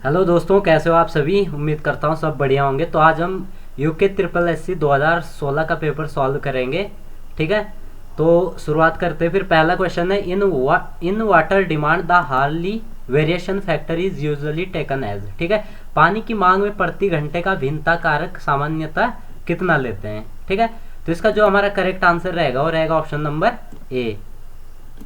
Hello दोस्तों, कैसे हो आप सभी। उम्मीद करता हूँ सब बढ़िया होंगे। तो आज हम यूके ट्रिपल एससी 2016 का पेपर सॉल्व करेंगे। ठीक है, तो शुरुआत करते हैं। फिर पहला क्वेश्चन है, in water demand the hourly variation factor is usually taken as. ठीक है, पानी की मांग में प्रति घंटे का भिन्नता कारक सामान्यतः कितना लेते हैं। ठीक है, तो इसका जो हमारा करेक्ट आंसर रहेगा वो रहेगा ऑप्शन नंबर ए,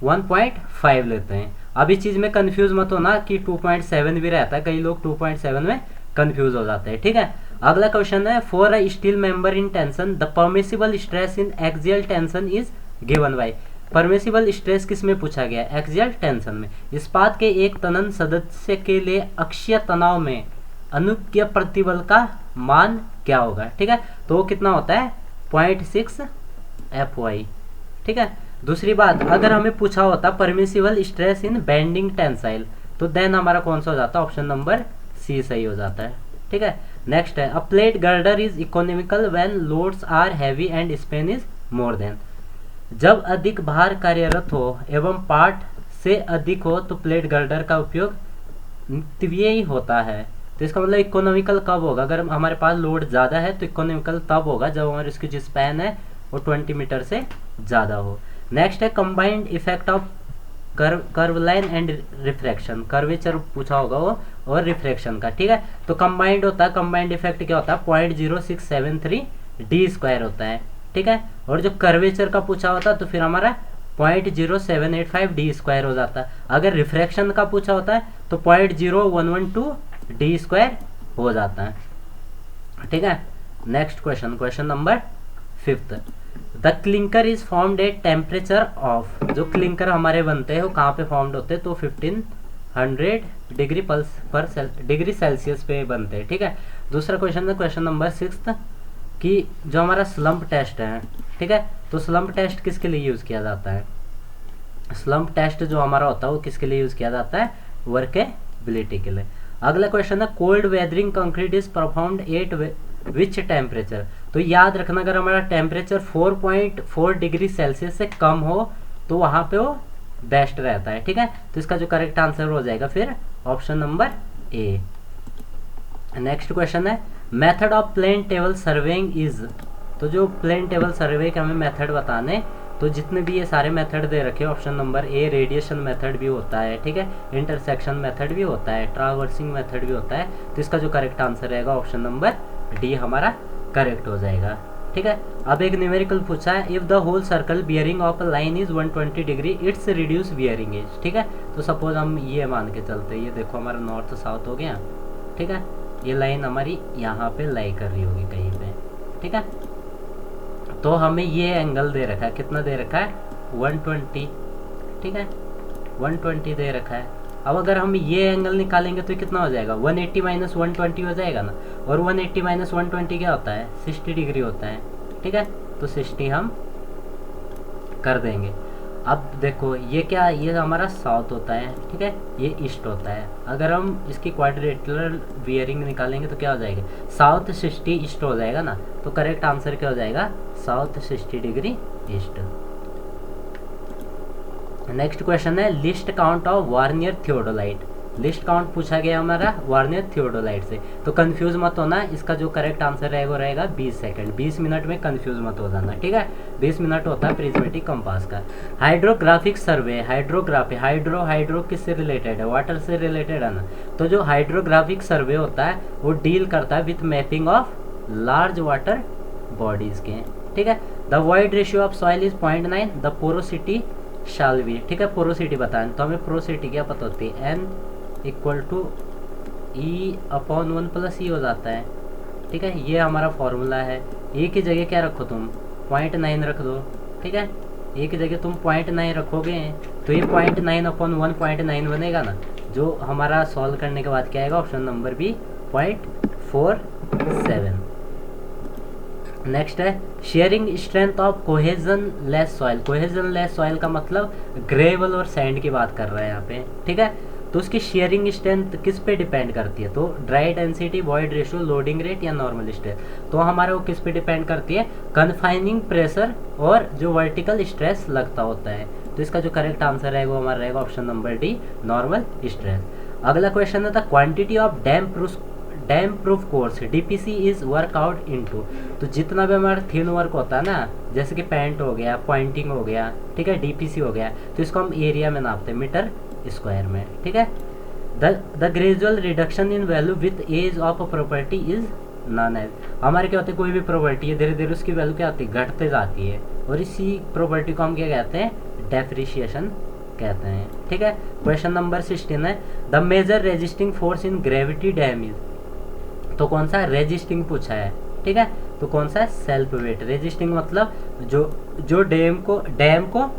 1.5 लेते हैं। अब इस चीज में कंफ्यूज मत होना कि 2.7 भी रहता है, कई लोग 2.7 में कंफ्यूज हो जाते हैं। ठीक है, अगला क्वेश्चन है, for a steel member in tension the permissible stress in axial tension is given by. Permissible stress किस में पूछा गया, एक्सियल टेंशन में। इस्पात के एक तनन सदस्य के लिए अक्षीय तनाव में अनुज्ञेय प्रतिबल का मान क्या होगा। ठीक है, तो वो कितना होता है, 0.6 FY। ठीक है, दूसरी बात, अगर हमें पूछा होता permissible stress in bending tensile, तो देन हमारा कौन सा हो जाता, ऑप्शन नंबर सी सही हो जाता है। ठीक है, नेक्स्ट है, a plate girder is economical when loads are heavy and span is more than. जब अधिक भार कार्यरत हो एवं पार्ट से अधिक हो तो प्लेट गर्डर का उपयोग नित्यवीय ही होता है। तो इसका मतलब इकोनॉमिकल कब होगा, अगर हमारे पास लोड ज़्यादा है तो इकोनॉमिकल तब होगा जब हमारी इसकी जो स्पैन है वो 20 मीटर से ज़्यादा हो। नेक्स्ट है, combined effect of curve line and refraction. Curvature पूछा होगा वो, और रिफ्रैक्शन का। ठीक है, तो कंबाइंड होता है, कंबाइंड इफेक्ट क्या होता है, 0.0673 डी स्क्वायर होता है। ठीक है, और जो कर्वेचर का पूछा होता है तो फिर हमारा 0.0785 डी स्क्वायर हो जाता है। अगर रिफ्रैक्शन का पूछा होता है तो 0.0112 डी स्क्वायर हो जाता है। ठीक है, next question, question number 5th, the clinker is formed at temperature of. जो क्लिंकर हमारे बनते हैं वो कहाँ पे फॉर्म्ड होते हैं, तो 1500 डिग्री सेल्सियस पे बनते हैं। ठीक है, दूसरा क्वेश्चन है क्वेश्चन नंबर 6th, कि जो हमारा स्लम्प टेस्ट है। ठीक है, तो स्लम्प टेस्ट किसके लिए यूज़ किया जाता है, स्लम्प टेस्ट जो हमारा होता है वो किसके लिए यूज़ किया जाता है, वर्केबिलिटी के लिए। अगला क्वेश्चन है, cold weathering concrete is performed eight which temperature. तो याद रखना, अगर हमारा टेम्परेचर 4.4 डिग्री सेल्सियस से कम हो तो वहाँ पे वो बेस्ट रहता है। ठीक है, तो इसका जो करेक्ट आंसर हो जाएगा फिर option number A. Next question है, method of plane table surveying is. तो जो प्लेन टेबल सर्वे के हमें मेथड बताने, तो जितने भी ये सारे मेथड दे रखे, ऑप्शन नंबर ए रेडिएशन मेथड भी होता है। ठीक है, इंटरसेक्शन मेथड भी होता है, ट्रावर्सिंग मेथड भी होता है। तो इसका जो करेक्ट आंसर रहेगा ऑप्शन नंबर डी हमारा करेक्ट हो जाएगा। ठीक है, अब एक न्यूमेरिकल पूछा है, if the whole circle bearing of a line is 120 degree its reduce bearing as. ठीक है, तो सपोज हम ये मान के चलते हैं, ये देखो हमारा नॉर्थ साउथ हो गया। ठीक है, ये लाइन हमारी यहाँ पे लाई कर रही होगी कहीं पे। ठीक है, तो हमें ये एंगल दे रखा है, कितना दे रखा है, 120। ठीक है, 120 दे रखा है। अब अगर हम ये एंगल निकालेंगे तो कितना हो जाएगा, 180 माइनस 120 हो जाएगा ना। और 180 माइनस 120 क्या होता है, 60 डिग्री होता है। ठीक है, तो 60 हम कर देंगे। अब देखो ये क्या, ये हमारा साउथ होता है। ठीक है, ये ईस्ट होता है। अगर हम इसकी क्वाड्रिलेटरल बियरिंग निकालेंगे तो क्या हो जाएगा, साउथ 60 ईस्ट हो जाएगा ना। तो करेक्ट आंसर क्या हो जाएगा, south 60 degree east. Next question है, least count of vernier theodolite. Least count पूछा गया हमारा वार्नियर थियोडोलाइट से। तो कंफ्यूज मत होना, इसका जो करेक्ट आंसर रहेगा वो रहेगा 20 सेकंड। 20 मिनट में कंफ्यूज मत हो जाना। ठीक है, 20 मिनट होता है प्रिज्मेटिक कंपास का। हाइड्रोग्राफिक सर्वे, हाइड्रोग्राफी, हाइड्रो किससे रिलेटेड है, वाटर से रिलेटेड है ना। तो जो हाइड्रोग्राफिक सर्वे होता है वो डील करता है with mapping of large water bodies के। ठीक है, the void ratio of soil is 0.9, the porosity shall भी। ठीक है, पोरोसिटी बताएं तो हमें पोरोसिटी क्या पता होती है, n equal to E/1 + E हो जाता है। ठीक है, ये हमारा फॉर्मूला है। ए की जगह क्या रखो तुम, 0.9 रख दो। ठीक है, ए की जगह तुम 0.9 रखोगे तो ये 0.9/1.9 बनेगा ना, जो हमारा सॉल्व करने के बाद क्या आएगा, ऑप्शन नंबर बी 0.47। नेक्स्ट है, sharing strength of cohesion less soil. Cohesion less soil का मतलब ग्रेवल और सैंड की बात कर रहा है यहाँ पे। ठीक है, तो उसकी शेयरिंग स्ट्रेंथ किस पे डिपेंड करती है, तो dry density, void ratio, loading rate या नॉर्मल स्ट्रेस। तो हमारा वो किस पे डिपेंड करती है, कन्फाइनिंग प्रेशर और जो वर्टिकल स्ट्रेस लगता होता है। तो इसका जो करेक्ट आंसर है वो हमारा रहेगा option number D, normal stress. अगला क्वेश्चन है the quantity of dam proof course DPC is work out into. तो जितना भी हमारा थिन वर्क होता है ना, जैसे कि पेंट हो गया, पॉइंटिंग हो गया, ठीक है, डीपीसी हो गया, तो इसको हम एरिया में नापते हैं मीटर स्क्वायर में, ठीक है। The gradual reduction in value with age of a property is known as. हमारे क्या होते हैं, कोई भी प्रॉपर्टी है धीरे धीरे उसकी वैल्यू क्या होती है, घटते जाती है, और इसी प्रॉपर्टी को हम क्या कहते हैं, डेप्रिसिएशन कहते हैं, ठीक है। क्वेश्चन नंबर 16 है the major resisting force in gravity dam is. तो कौन सा रेजिस्टिंग पूछा है, ठीक है, तो कौन सा है, सेल्फ वेट। रेजिस्टिंग मतलब जो डैम को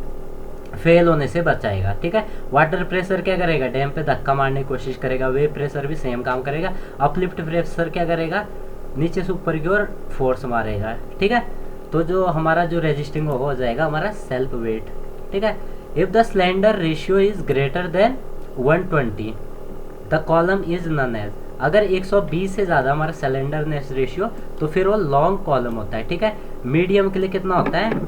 फेल होने से बचाएगा, ठीक है। वाटर प्रेशर क्या करेगा, डैम पे धक्का मारने की कोशिश करेगा। वेव प्रेशर भी सेम काम करेगा। अपलिफ्ट प्रेशर क्या करेगा, नीचे से ऊपर की ओर फोर्स मारेगा, ठीक है। तो जो हमारा जो रेजिस्टिंग हो जाएगा हमारा सेल्फ वेट, ठीक है। If the slender ratio is greater than 120 the column is known as. अगर 120 से ज़्यादा हमारा सिलेंडरनेस रेशियो, तो फिर वो लॉन्ग कॉलम होता है, ठीक है। मीडियम के लिए कितना होता है,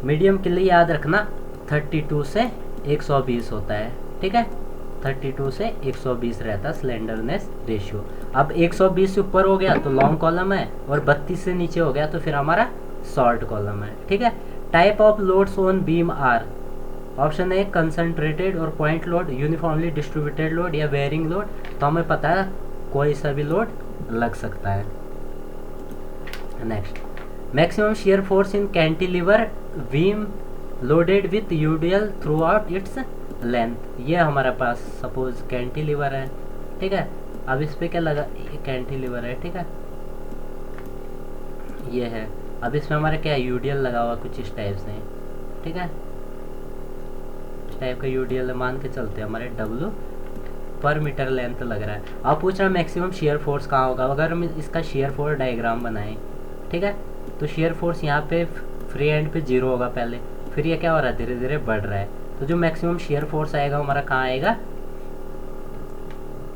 मीडियम के लिए याद रखना 32 से 120 होता है, ठीक है। 32 से 120 रहता है स्लेंडरनेस रेशियो। अब 120 से ऊपर हो गया तो लॉन्ग कॉलम है, और 32 से नीचे हो गया तो फिर हमारा शॉर्ट कॉलम है, ठीक है। Type of loads on beam are. Option A concentrated और point load, uniformly distributed load या वेयरिंग लोड। तो हमें पता है कोई सा भी लोड लग सकता है। Next, maximum shear force in cantilever beam loaded with UDL through out its length. ये हमारे पास सपोज कैंटिलीवर है, ठीक है। अब इस पे क्या लगा, ये कैंटिलीवर है, ठीक है, ये है। अब इसमें हमारा क्या है, यूडीएल लगा हुआ कुछ इस टाइप से, ठीक है, इस टाइप का यूडीएल मान के चलते हैं। हमारे डब्ल्यू पर मीटर लेंथ लग रहा है। अब पूछ रहा है मैक्सिमम शेयर फोर्स कहाँ होगा। अगर हम इसका शेयर फोर्स डायग्राम बनाएं, ठीक है, तो शेयर फोर्स यहाँ पे फ्री एंड पे 0 होगा पहले, फिर ये क्या हो रहा है, धीरे धीरे बढ़ रहा है। तो जो मैक्सिमम शेयर फोर्स आएगा हमारा कहाँ आएगा,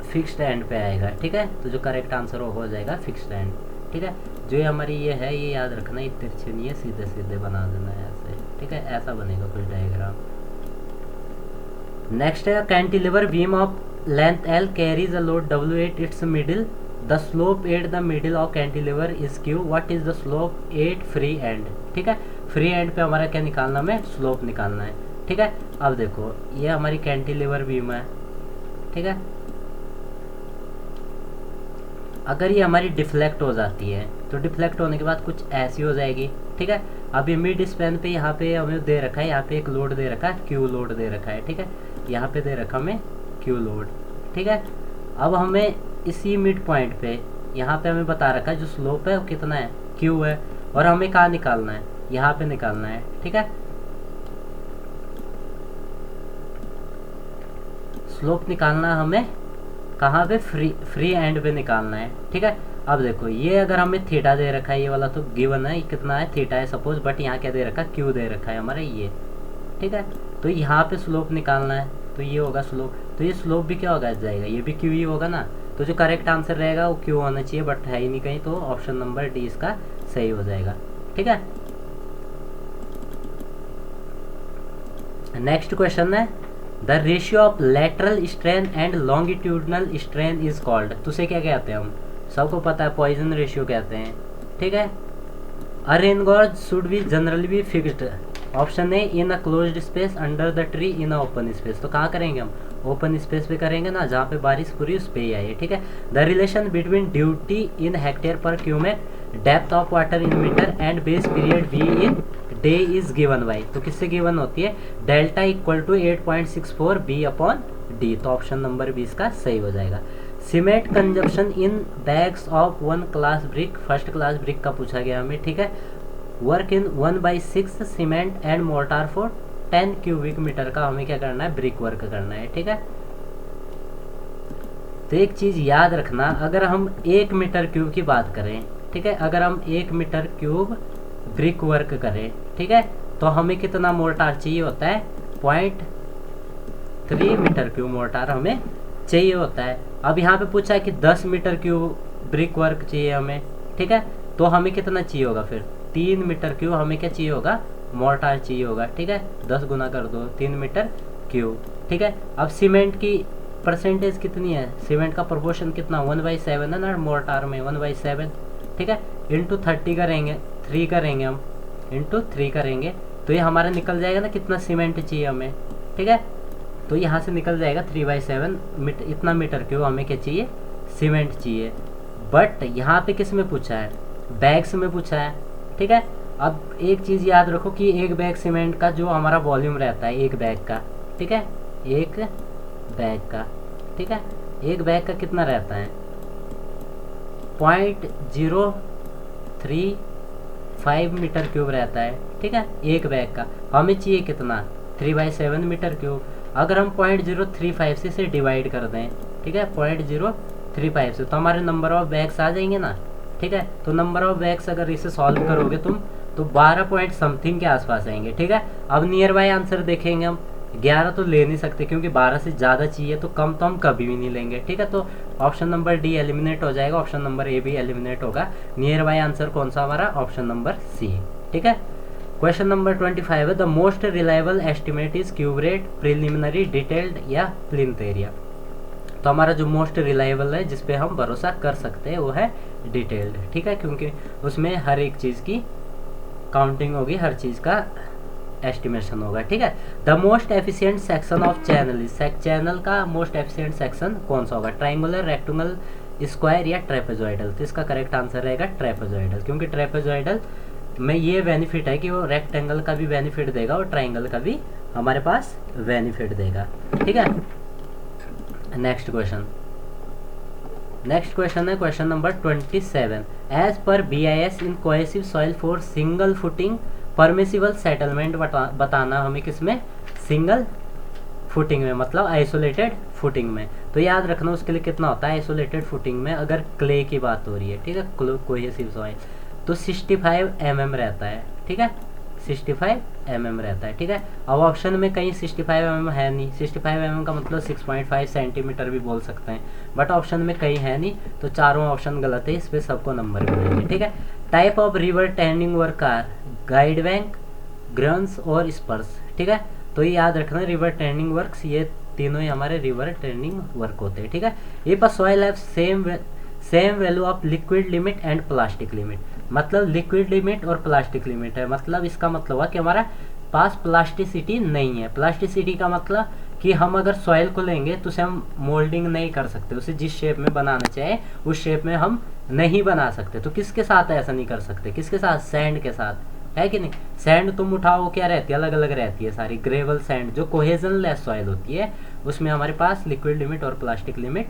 फिक्स्ड एंड पे आएगा, ठीक है। तो जो करेक्ट आंसर हो जाएगा फिक्स्ड एंड, ठीक है। जो ये हमारी ये है, ये याद रखना, ये तिरछे नहीं है, सीधे सीधे बना देना है ऐसे, ठीक है, ऐसा बनेगा कुछ डायग्राम। नेक्स्ट है cantilever beam of length L carries a load W at its middle. The slope at the middle of cantilever is Q. What is the slope at free end? ठीक है, फ्री एंड पे हमारा क्या निकालना, हमें slope निकालना है, ठीक है। अब देखो ये हमारी कैंटिलीवर बीम है, ठीक है। अगर ये हमारी डिफ्लेक्ट हो जाती है तो डिफ्लेक्ट होने के बाद कुछ ऐसी हो जाएगी, ठीक है। अभी मिड स्पैन पे यहाँ पे हमें दे रखा है, यहाँ पे एक लोड दे रखा है, क्यू लोड दे रखा है, ठीक है। यहाँ पे दे रखा हमें क्यू लोड, ठीक है। अब हमें इसी मिड पॉइंट पे यहाँ पे हमें बता रखा है जो स्लोप है वो कितना है, क्यू है, और हमें कहाँ निकालना है, यहाँ पे निकालना है, ठीक है। स्लोप निकालना हमें कहाँ पे, फ्री एंड पे निकालना है, ठीक है। अब देखो ये अगर हमें थीटा दे रखा है, ये वाला तो गिवन है, ये कितना है, थीटा है सपोज, बट यहाँ क्या दे रखा है, क्यू दे रखा है हमारा ये, ठीक है। तो यहाँ पे स्लोप निकालना है, तो ये होगा स्लोप, तो ये स्लोप भी क्या होगा जाएगा, ये भी क्यू ही होगा ना। तो जो करेक्ट आंसर रहेगा वो क्यू होना चाहिए, बट है ही नहीं कहीं, तो ऑप्शन नंबर डी इसका सही हो जाएगा, ठीक है। नेक्स्ट क्वेश्चन है the ratio of lateral strain and longitudinal strain is called. तो उसे क्या कहते हैं, हम सबको पता है पॉइजन रेशियो कहते हैं, ठीक है। A rain gauge should be generally be fixed. Option A in a closed space, under the tree, in a open space. तो कहाँ करेंगे हम, ओपन स्पेस पे करेंगे ना, जहाँ पे बारिश पूरी उस पे ही आई है, ठीक है। The relation between duty in hectare per cumec, depth of water in metre and base period B in day is given by. तो किससे गिवन होती है, delta equal to 8.64 B upon D. तो ऑप्शन नंबर बी इसका सही हो जाएगा। Cement consumption in bags of 1 class brick, first class brick का पूछा गया हमें, ठीक है। Work in 1/6 cement and mortar for 10 cubic metre का हमें क्या करना है, ब्रिक वर्क करना है, ठीक है। तो एक चीज याद रखना, अगर हम 1 मीटर क्यूब की बात करें, ठीक है, अगर हम 1 मीटर क्यूब ब्रिक वर्क करें, ठीक है, तो हमें कितना मोर्टार चाहिए होता है, 0.3 मीटर क्यूब मोर्टार हमें चाहिए होता है। अब यहाँ पे पूछा है कि 10 मीटर क्यूब ब्रिक वर्क चाहिए हमें, ठीक है, तो हमें कितना चाहिए होगा, फिर 3 मीटर क्यूब हमें क्या चाहिए होगा, मोर्टार चाहिए होगा, ठीक है। 10 गुना कर दो 3 मीटर क्यूब, ठीक है। अब सीमेंट की परसेंटेज कितनी है, सीमेंट का प्रोपोर्शन कितना 1/7 है ना मोर्टार में, 1/7, ठीक है। इंटू 30 करेंगे, 3 करेंगे हम, इंटू 3 करेंगे तो ये हमारा निकल जाएगा ना कितना सीमेंट चाहिए हमें, ठीक है। तो यहाँ से निकल जाएगा 3/7 इतना मीटर क्यूब हमें क्या चाहिए, सीमेंट चाहिए। बट यहाँ पे किस में पूछा है, बैग्स में पूछा है, ठीक है। अब एक चीज़ याद रखो कि एक बैग सीमेंट का जो हमारा वॉल्यूम रहता है एक बैग का, ठीक है, एक बैग का, ठीक है, एक बैग का कितना रहता है 0.035 मीटर क्यूब रहता है, ठीक है, एक बैग का। हमें चाहिए कितना 3/7 मीटर क्यूब। अगर हम 0.035 से इसे डिवाइड कर दें, ठीक है, 0.035 से, तो हमारे नंबर ऑफ बैग्स आ जाएंगे ना, ठीक है। तो नंबर ऑफ बैग्स अगर इसे सॉल्व करोगे तुम तो 12 पॉइंट समथिंग के आसपास आएंगे, ठीक है। अब नियर बाय आंसर देखेंगे हम, 11 तो ले नहीं सकते क्योंकि 12 से ज़्यादा चाहिए, तो कम तो हम कभी भी नहीं लेंगे, ठीक है। तो ऑप्शन नंबर डी एलिमिनेट हो जाएगा, ऑप्शन नंबर ए भी एलिमिनेट होगा। नियर बाय आंसर कौन सा हमारा, ऑप्शन नंबर सी, ठीक है। क्वेश्चन नंबर 25 है the most reliable estimate is cube rate, preliminary, detailed या प्लिंथ एरिया। तो हमारा जो मोस्ट रिलायबल है जिसपे हम भरोसा कर सकते हैं वो है डिटेल्ड, ठीक है, क्योंकि उसमें हर एक चीज़ की काउंटिंग होगी, हर चीज़ का एस्टिमेशन होगा, ठीक है। The most efficient section of channel is, channel का मोस्ट एफिशिएंट सेक्शन कौन सा होगा, ट्राइंगुलर, रेक्टेंगल, स्क्वायर या ट्रेपेजॉइडल। तो इसका करेक्ट आंसर रहेगा ट्रेपेजॉइडल, क्योंकि ट्रेपेजॉइडल में ये बेनिफिट है कि वो रेक्टेंगल का भी बेनिफिट देगा और ट्राइंगल का भी हमारे पास बेनिफिट देगा, ठीक है। नेक्स्ट क्वेश्चन है question number 27। As per BIS in cohesive soil for single footing permissible settlement बताना हमें किसमें, सिंगल फुटिंग में, मतलब आइसोलेटेड फुटिंग में। तो याद रखना उसके लिए कितना होता है आइसोलेटेड फुटिंग में, अगर क्ले की बात हो रही है, ठीक है, कोहेसिव सॉइल, तो 65 mm रहता है, ठीक है, 65 mm रहता है, ठीक है। अब ऑप्शन में कहीं 65 mm है नहीं, 65 mm का मतलब 6.5 सेंटीमीटर भी बोल सकते हैं, बट ऑप्शन में कहीं है नहीं, तो चारों ऑप्शन गलत है, इस पर सबको नंबर मिलेंगे, ठीक है। Type of river training work are guide bank, groynes और स्पर्स, ठीक है। तो ये याद रखना रिवर टर्निंग वर्क्स, ये तीनों ही हमारे रिवर टर्निंग वर्क होते हैं, ठीक है। ये पर soil have same value of liquid limit and plastic limit, मतलब लिक्विड लिमिट और प्लास्टिक लिमिट है, मतलब इसका मतलब है कि हमारा पास प्लास्टिसिटी नहीं है। प्लास्टिसिटी का मतलब कि हम अगर सॉइल को लेंगे तो उसे हम मोल्डिंग नहीं कर सकते, उसे जिस शेप में बनाना चाहे उस शेप में हम नहीं बना सकते। तो किसके साथ ऐसा नहीं कर सकते, किसके साथ, सैंड के साथ, है कि नहीं। सैंड तुम उठाओ क्या रहती है, अलग अलग रहती है सारी, ग्रेवल सैंड जो कोहेजन लेस सॉइल होती है उसमें हमारे पास लिक्विड लिमिट और प्लास्टिक लिमिट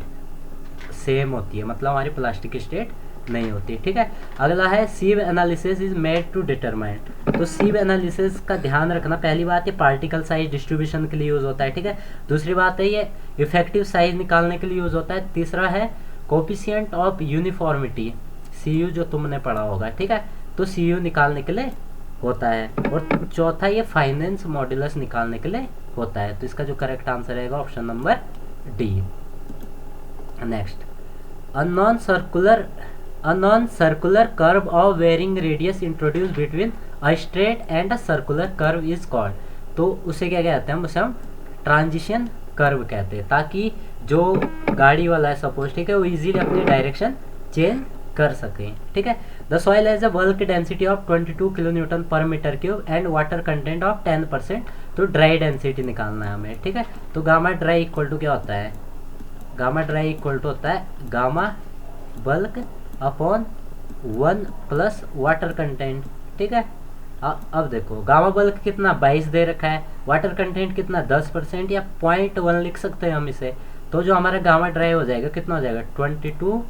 सेम होती है, मतलब हमारी प्लास्टिक स्टेट नहीं होती, ठीक है। अगला है sieve analysis is made to determine. तो सीव एनालिसिस का ध्यान रखना, पहली बात ये पार्टिकल साइज डिस्ट्रीब्यूशन के लिए यूज होता है, ठीक है। दूसरी बात है ये इफेक्टिव साइज निकालने के लिए यूज होता है। तीसरा है कोफिशिएंट ऑफ यूनिफॉर्मिटी, CU जो तुमने पढ़ा होगा, ठीक है, तो CU निकालने के लिए होता है। और चौथा ये फाइनेंस मॉड्यूलस निकालने के लिए होता है। तो इसका जो करेक्ट आंसर रहेगा option number D. Next, a non-circular curve of varying radius introduced between a straight and a circular curve is called। तो उसे क्या कहते हैं, उसे हम ट्रांजिशन कर्व कहते हैं, ताकि जो गाड़ी वाला है सपोज, ठीक है, वो इजीली अपनी डायरेक्शन चेंज कर सकें, ठीक है। The soil has a bulk density of 22 kilonewton per metre cube and water content of 10%। तो ड्राई डेंसिटी निकालना है हमें, ठीक है। तो गामा ड्राई इक्वल टू क्या होता है, गामा ड्राई इक्वल टू होता है gamma bulk upon 1 plus water content, ठीक है। अब देखो गामा बल्क कितना 22 दे रखा है, वाटर कंटेंट कितना 10% या 0.1 लिख सकते हैं हम इसे। तो जो हमारा गामा ड्राई हो जाएगा कितना हो जाएगा 22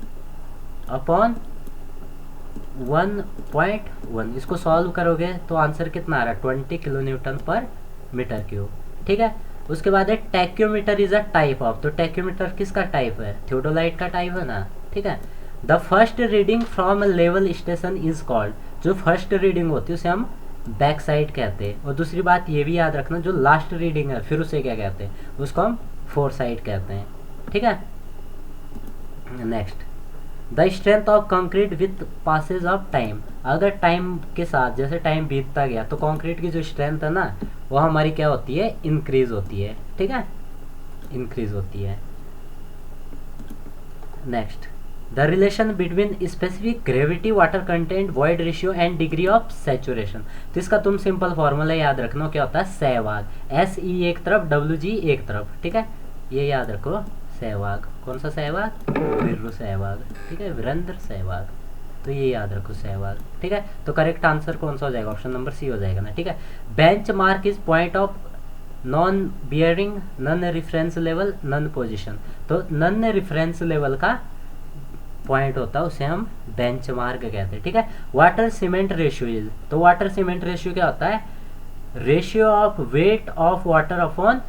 अपॉन 1.1। इसको सॉल्व करोगे तो आंसर कितना आ रहा है 20 किलो न्यूटन पर मीटर क्यूब, ठीक है। उसके बाद है tacheometer is a type of. तो टैक्योमीटर किसका टाइप है, थियोडोलाइट का टाइप है ना, ठीक है। The first reading from a level station is called. जो फर्स्ट रीडिंग होती है उसे हम बैक साइड कहते हैं। और दूसरी बात ये भी याद रखना, जो लास्ट रीडिंग है फिर उसे क्या कहते हैं, उसको हम फोर साइड कहते हैं, ठीक है। Next, the strength of concrete with passage of time. अगर टाइम के साथ जैसे टाइम बीतता गया तो कंक्रीट की जो स्ट्रेंथ है ना वो हमारी क्या होती है, इंक्रीज होती है, ठीक है। इंक्रीज होती है। Next, the relation between specific gravity, water content, void ratio and degree of saturation. तो इसका तुम सिंपल फॉर्मूला याद रखना, क्या होता है, सहवाग, SE एक तरफ, WG एक तरफ, ठीक है, ये याद रखो, सहवाग। कौन सा सहवाग, वीरू सहवाग, ठीक है, वीरेंद्र सहवाग, तो ये याद रखो सहवाग, ठीक है। तो करेक्ट आंसर कौन सा हो जाएगा, ऑप्शन नंबर सी हो जाएगा ना, ठीक है। Bench mark is point of known bearing, known reference level, known position. तो नन रेफरेंस लेवल का पॉइंट होता है, उसे हम बेंच मार्क कहते हैं, ठीक है। वाटर सीमेंट रेशियो इज, तो वाटर सीमेंट रेशियो क्या होता है, ratio of weight of water upon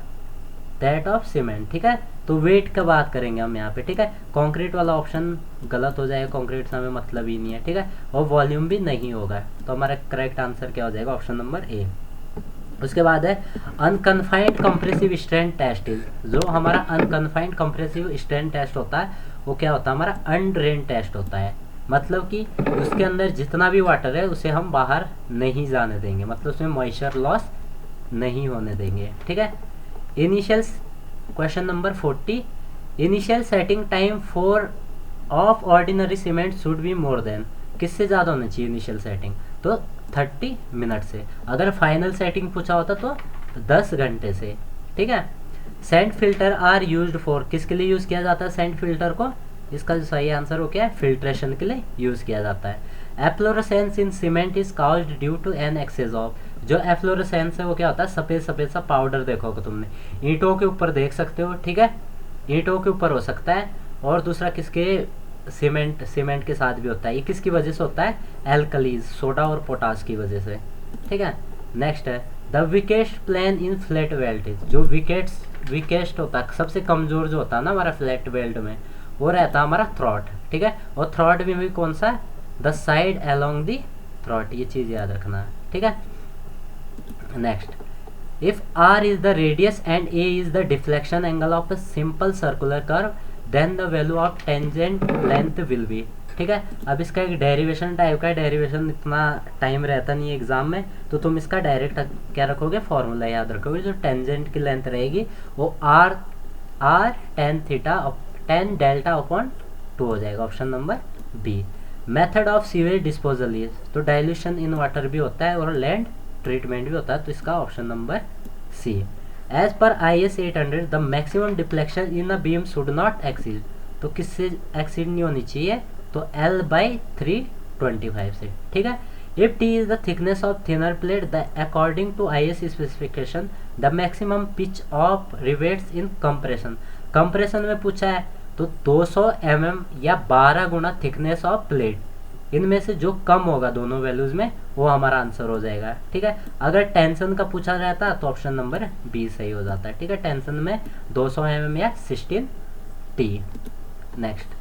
that of cement, ठीक है। तो वेट का बात करेंगे हम यहाँ पे, ठीक है। कंक्रीट वाला ऑप्शन गलत हो जाएगा, कंक्रीट से हमें मतलब ही नहीं है, ठीक है, और वॉल्यूम भी नहीं होगा, तो हमारा करेक्ट आंसर क्या हो जाएगा, ऑप्शन नंबर ए। उसके बाद है unconfined compressive strength test is, जो हमारा अनकन्फाइंड कंप्रेसिव स्ट्रेंथ टेस्ट होता है वो क्या होता है, हमारा अनड्रेन टेस्ट होता है। मतलब कि उसके अंदर जितना भी वाटर है उसे हम बाहर नहीं जाने देंगे, मतलब उसमें मॉइस्चर लॉस नहीं होने देंगे, ठीक है। Initial question number 40, initial setting time for of ordinary cement should be more than, किससे ज़्यादा होना चाहिए इनिशियल सेटिंग, तो 30 मिनट से। अगर फाइनल सेटिंग पूछा होता तो 10 घंटे से, ठीक है। Sand filter are used for, किसके लिए यूज़ किया जाता है सेंट फिल्टर को, इसका जो सही आंसर हो क्या है, फिल्ट्रेशन के लिए यूज़ किया जाता है। Efflorescence in cement is caused due to an excess of, जो एफ्लोरेसेंस है वो क्या होता है, सफ़ेद सफ़ेद सा पाउडर देखोगे तुमने, ईंटों के ऊपर देख सकते हो, ठीक है, ईंटों के ऊपर हो सकता है, और दूसरा किसके, सीमेंट के साथ भी होता है। ये किसकी वजह से होता है, एल्कलीज, सोडा और पोटास की वजह से, ठीक है। नेक्स्ट है the weakest plane in fillet weld, जो वीकेस्ट होता है, सबसे कमज़ोर जो होता है ना हमारा फ्लैट वेल्ट में, वो रहता है हमारा थ्रॉट, ठीक है। और थ्रॉट में भी कौन सा, the side along the throat, ये चीज़ याद रखना है, ठीक है। Next, if R is the radius and A is the deflection angle of a simple circular curve, then the value of tangent length will be, ठीक है। अब इसका एक डेरिवेशन टाइप का, डेरिवेशन इतना टाइम रहता नहीं है एग्जाम में, तो तुम इसका डायरेक्ट क्या रखोगे, फॉर्मूला याद रखोगे। जो टेंजेंट की लेंथ रहेगी वो R tan डेल्टा अपॉन 2 हो जाएगा, option number B. Method of sewage disposal is, तो डाइल्यूशन इन वाटर भी होता है और लैंड ट्रीटमेंट भी होता है, तो इसका option number C. As per IS 800 the maximum deflection in a beam should not exceed, तो किससे एक्सीड नहीं होनी चाहिए, तो L/325 से, ठीक है। If T is the thickness of thinner plate the according to IS specification the maximum pitch of rivets in compression, compression में पूछा है तो 200 mm या 12 गुना थिकनेस ऑफ प्लेट, इनमें से जो कम होगा दोनों वैल्यूज में वो हमारा आंसर हो जाएगा, ठीक है। अगर टेंशन का पूछा रहता तो ऑप्शन नंबर बी सही हो जाता है, ठीक है। टेंशन में 200 mm या 16 T। Next,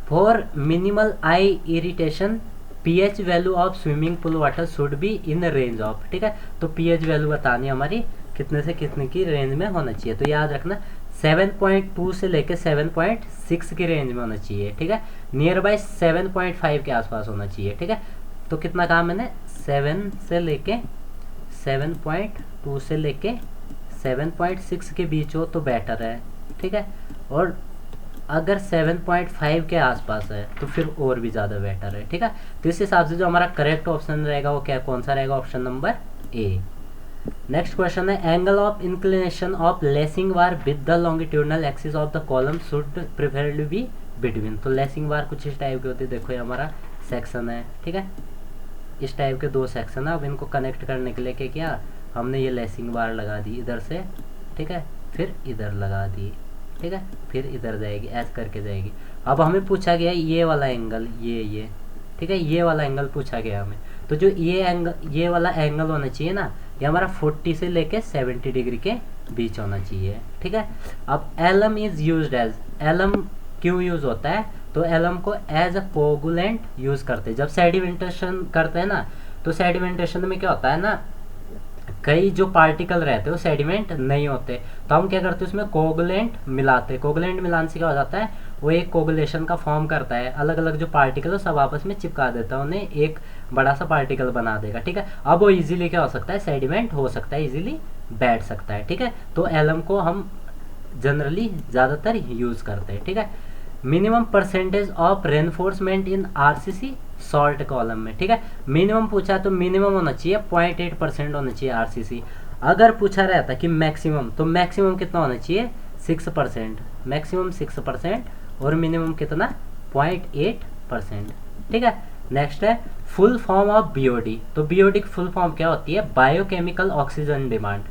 for minimal I irritation pH value of swimming pool water should be in range of, ठीक है। तो pH वैल्यू बतानी हमारी कितने से कितने की रेंज में होना चाहिए, तो याद रखना 7.2 से लेके 7.6 की रेंज में होना चाहिए, ठीक है। नियर बाय 7.5 के आसपास होना चाहिए, ठीक है। तो कितना कहा मैंने, 7 से लेके 7.2 से लेके 7.6 के बीच हो तो बेटर है, ठीक है। और अगर 7.5 के आसपास है तो फिर और भी ज़्यादा बेटर है, ठीक है। तो इस हिसाब से जो हमारा करेक्ट ऑप्शन रहेगा वो क्या, कौन सा रहेगा, option number A. Next question है angle of inclination of lacing bar with the longitudinal axis of the column should preferably be between, तो लेसिंग बार कुछ इस टाइप की होती है, देखो ये हमारा सेक्शन है, ठीक है। इस टाइप के 2 सेक्शन है, अब इनको कनेक्ट करने के लिए क्या किया हमने, ये लेसिंग बार लगा दी इधर से, ठीक है, फिर इधर लगा दी, ठीक है, फिर इधर जाएगी, ऐसे करके जाएगी। अब हमें पूछा गया ये वाला एंगल, ये ठीक है, ये वाला एंगल पूछा गया हमें, तो जो ये वाला एंगल होना चाहिए ना, ये हमारा 40 से लेके 70 डिग्री के बीच होना चाहिए, ठीक है। अब alum is used as, alum क्यों यूज होता है, तो एलम को एज अ कोगुलेंट यूज करते हैं। जब सेडिमेंटेशन करते हैं ना, तो सेडिमेंटेशन में क्या होता है ना, कई जो पार्टिकल रहते हैं वो सेडिमेंट नहीं होते, तो हम क्या करते हैं उसमें कोगुलेंट मिलाते हैं। कोगुलेंट मिलाने से क्या हो जाता है, वो एक कोगुलेशन का फॉर्म करता है, अलग अलग जो पार्टिकल है सब आपस में चिपका देता है, उन्हें एक बड़ा सा पार्टिकल बना देगा, ठीक है। अब वो इजीली क्या हो सकता है, सेडिमेंट हो सकता है इजीली बैठ सकता है, ठीक है। तो एलम को हम जनरली ज़्यादातर यूज़ करते हैं, ठीक है। Minimum percentage of reinforcement in RCC salt column में, ठीक है। मिनिमम पूछा तो मिनिमम होना चाहिए 0.8% होना चाहिए आरसीसी। अगर पूछा रहता कि मैक्सिमम, तो मैक्सिमम कितना होना चाहिए 6%, मैक्सिमम 6% और मिनिमम कितना 0.8%, ठीक है। नेक्स्ट है फुल फॉर्म ऑफ बीओडी। तो बीओडी की फुल फॉर्म क्या होती है, बायोकेमिकल ऑक्सीजन डिमांड।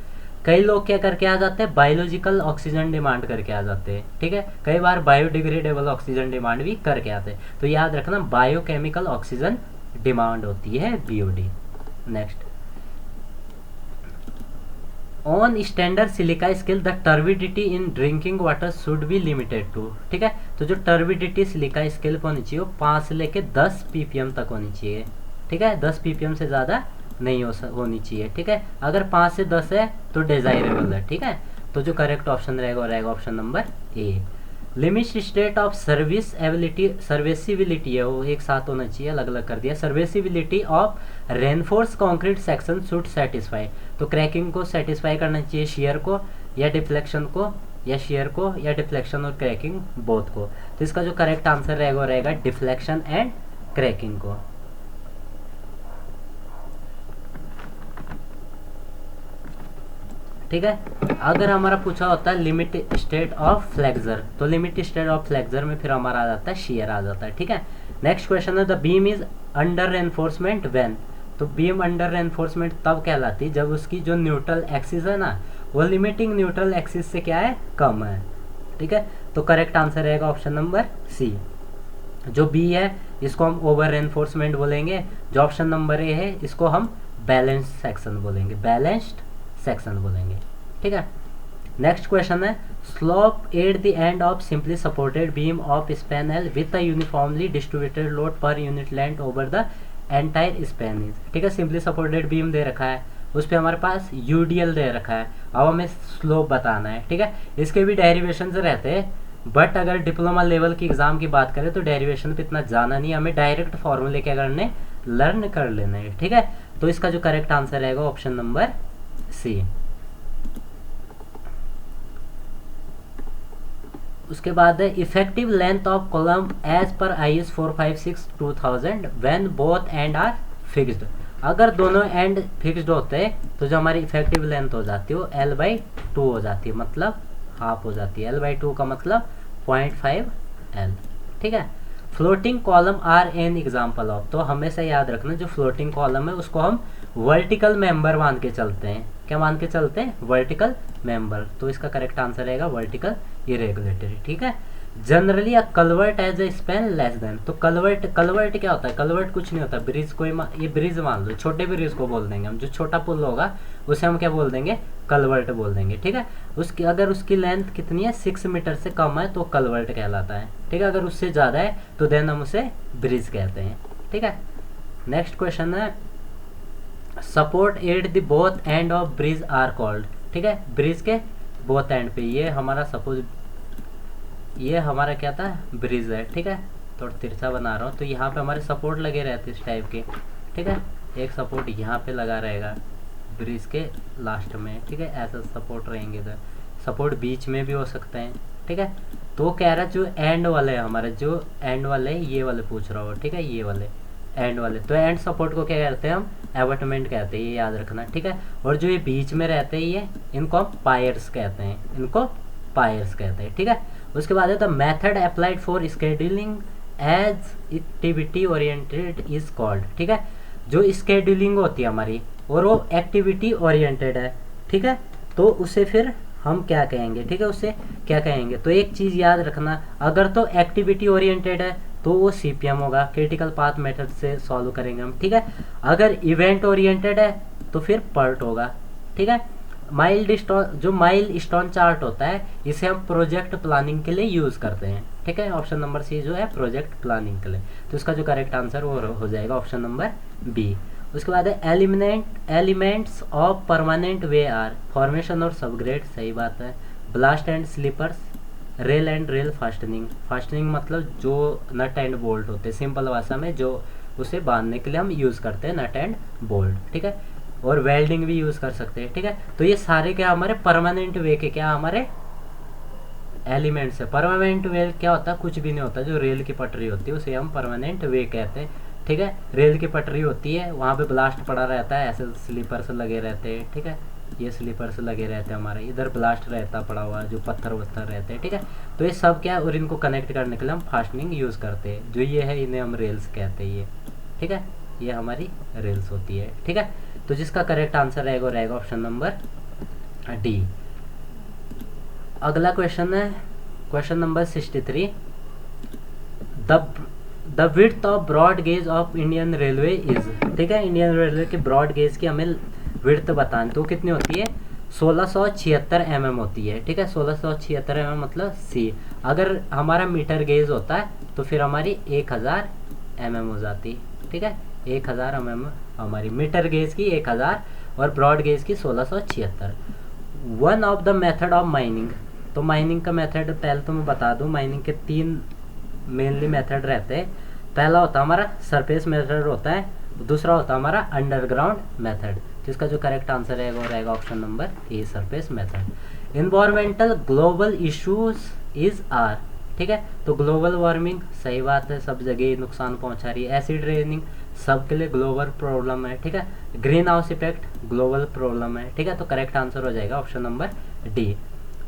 कई लोग क्या करके आ जाते हैं, बायोलॉजिकल ऑक्सीजन डिमांड करके आ जाते हैं, ठीक है। कई बार बायोडिग्रेडेबल ऑक्सीजन डिमांड भी करके आते हैं। तो याद रखना बायोकेमिकल ऑक्सीजन डिमांड होती है BOD. Next, on standard silica scale the turbidity in drinking water should be limited to, ठीक है। तो जो टर्बिडिटी सिलिका स्केल पर होनी चाहिए वो 5 से लेके 10 ppm तक होनी चाहिए, ठीक है। 10 ppm से ज़्यादा नहीं होनी चाहिए, ठीक है। अगर 5 से 10 है तो डिजायरेबल है, ठीक है। तो जो करेक्ट ऑप्शन रहेगा वो रहेगा option number A. Limit state of serviceability, serviceability है वो एक साथ होना चाहिए, अलग अलग कर दिया। Serviceability of reinforce concrete section should satisfy. तो क्रैकिंग को सेटिस्फाई करना चाहिए, शियर को या डिफ्लेक्शन को, या शियर को या डिफ्लेक्शन और क्रैकिंग बोथ को। तो इसका जो करेक्ट आंसर रहेगा वो रहेगा डिफ्लेक्शन एंड क्रैकिंग को, ठीक है। अगर हमारा पूछा होता है लिमिट स्टेट ऑफ फ्लेक्सर, तो लिमिट स्टेट ऑफ फ्लेक्सर में फिर हमारा आ जाता है शियर आ जाता है, ठीक है। नेक्स्ट क्वेश्चन है the beam is under reinforcement when. तो बीम अंडर रेनफोर्समेंट तब कहलाती है जब उसकी जो न्यूट्रल एक्सिस है ना वो लिमिटिंग न्यूट्रल एक्सिस से क्या है, कम है, ठीक है। तो करेक्ट आंसर रहेगा ऑप्शन नंबर सी। जो बी है इसको हम ओवर रेनफोर्समेंट बोलेंगे, जो ऑप्शन नंबर ए है इसको हम बैलेंस्ड सेक्शन बोलेंगे, बैलेंस्ड सेक्शन बोलेंगे, ठीक है। नेक्स्ट क्वेश्चन है slope at the end of simply supported beam of span L with a uniformly distributed load per unit length over the entire span is, ठीक है। सिंपली सपोर्टेड बीम दे रखा है, उस पर हमारे पास यूडीएल दे रखा है, अब हमें स्लोप बताना है, ठीक है। इसके भी डेरिवेशन रहते हैं, बट अगर डिप्लोमा लेवल की एग्जाम की बात करें तो डेरिवेशन पे इतना जाना नहीं, हमें डायरेक्ट फॉर्मूले क्या करने लर्न कर लेना है, ठीक है। तो इसका जो करेक्ट आंसर रहेगा ऑप्शन नंबर सी। उसके बाद है effective length of column as per IS 456/2000 when both end are fixed. अगर दोनों एंड फिक्स्ड होते हैं तो जो हमारी इफेक्टिव लेंथ हो जाती है वो L/2 हो जाती है, मतलब हाफ हो जाती है। L/2 का मतलब 0.5 L, ठीक है। Floating column are an example of. तो हमेशा याद रखना जो फ्लोटिंग कॉलम है उसको हम वर्टिकल मेंबर मान के चलते हैं, क्या मान के चलते हैं, वर्टिकल मेंबर। तो इसका करेक्ट आंसर रहेगा वर्टिकल इरेगुलेटरी, ठीक है। Generally a culvert has a span less than. तो कलवर्ट क्या होता है, कलवर्ट कुछ नहीं होता, ब्रिज कोई ये ब्रिज मान लो, छोटे ब्रिज को बोल देंगे हम, जो छोटा पुल होगा उसे हम क्या बोल देंगे, कलवर्ट बोल देंगे, ठीक है। उसकी अगर उसकी लेंथ कितनी है 6 मीटर से कम है तो कलवर्ट कहलाता है, ठीक है। अगर उससे ज़्यादा है तो देन हम उसे ब्रिज कहते हैं, ठीक है। नेक्स्ट क्वेश्चन है support at the both end of bridge are called, ठीक है। ब्रिज के बोथ एंड पे, ये हमारा सपोज ये हमारा क्या था, ब्रिज है, ठीक है। थोड़ा तिरछा बना रहा हूँ, तो यहाँ पे हमारे सपोर्ट लगे रहते इस टाइप के, ठीक है। एक सपोर्ट यहाँ पे लगा रहेगा ब्रिज के लास्ट में, ठीक है। ऐसा सपोर्ट रहेंगे, तो सपोर्ट बीच में भी हो सकते हैं, ठीक है। तो कह रहा जो एंड वाले है हमारे, जो एंड वाले ये वाले पूछ रहा हो, ठीक है, ये वाले एंड वाले। तो एंड सपोर्ट को क्या कहते हैं हम, एबटमेंट कहते हैं, ये याद रखना, ठीक है। और जो ये बीच में रहते हैं ये इनको हम पायर्स कहते हैं, इनको पायर्स कहते हैं, ठीक है। उसके बाद है the method applied for scheduling as activity oriented is called, ठीक है। जो स्केड्यूलिंग होती है हमारी और वो एक्टिविटी ओरिएंटेड है, ठीक है, तो उसे फिर हम क्या कहेंगे, ठीक है, उससे क्या कहेंगे। तो एक चीज़ याद रखना, अगर तो एक्टिविटी ओरिएंटेड है तो वो CPM होगा, क्रिटिकल पाथ मेथड से सॉल्व करेंगे हम, ठीक है। अगर इवेंट ओरिएंटेड है तो फिर PERT होगा, ठीक है। जो माइल स्टोन चार्ट होता है इसे हम प्रोजेक्ट प्लानिंग के लिए यूज़ करते हैं, ठीक है। ऑप्शन नंबर सी जो है प्रोजेक्ट प्लानिंग के लिए, तो इसका जो करेक्ट आंसर वो हो जाएगा ऑप्शन नंबर बी। उसके बाद है elements of permanent way are formation और सबग्रेड, सही बात है। Ballast and sleepers, rail and rail fastening मतलब जो नट एंड बोल्ट होते हैं, सिंपल भाषा में जो उसे बांधने के लिए हम यूज़ करते हैं नट एंड बोल्ट, ठीक है। और वेल्डिंग भी यूज़ कर सकते हैं, ठीक है। तो ये सारे क्या हमारे परमानेंट वे के क्या हमारे एलिमेंट्स है। परमानेंट वे क्या होता है, कुछ भी नहीं होता। जो रेल की पटरी होती है उसे हम परमानेंट वे कहते हैं, ठीक है। रेल की पटरी होती है, वहाँ पे ब्लास्ट पड़ा रहता है, ऐसे स्लीपर्स लगे रहते हैं, ठीक है। ये स्लीपर्स लगे रहते हैं हमारे, इधर ब्लास्ट रहता पड़ा हुआ, जो पत्थर वत्थर रहते हैं, ठीक है। तो ये सब क्या है, और इनको कनेक्ट करने के लिए हम फास्टनिंग यूज़ करते हैं। जो ये है इन्हें हम रेल्स कहते हैं, ये ठीक है, ये हमारी रेल्स होती है, ठीक है। तो जिसका करेक्ट आंसर रहेगा ऑप्शन नंबर डी। अगला क्वेश्चन है question number 63। The width of broad gauge of Indian railway is, ठीक है। इंडियन रेलवे के ब्रॉड गेज की हमें विड्थ बतानी, तो कितनी होती है, 1676 mm होती है, ठीक है। 1676 mm मतलब सी। अगर हमारा मीटर गेज होता है तो फिर हमारी 1000 mm हो जाती, ठीक है। 1000 mm हमारी मीटर गेज की 1000 और ब्रॉड गेज की 1676। One of the method of mining, तो माइनिंग का मेथड पहले तो मैं बता दूं, माइनिंग के 3 मेनली मेथड रहते हैं। पहला होता है हमारा सरफेस मेथड होता है, दूसरा होता है हमारा अंडरग्राउंड मेथड, जिसका जो करेक्ट आंसर रहेगा वो रहेगा option number A, surface method. Environmental global issues is are, ठीक है। तो ग्लोबल वार्मिंग सही बात है, सब जगह नुकसान पहुंचा रही है। एसिड रेनिंग सबके लिए ग्लोबल प्रॉब्लम है, ठीक है। Greenhouse effect global problem है, ठीक है। तो करेक्ट आंसर हो जाएगा option number D.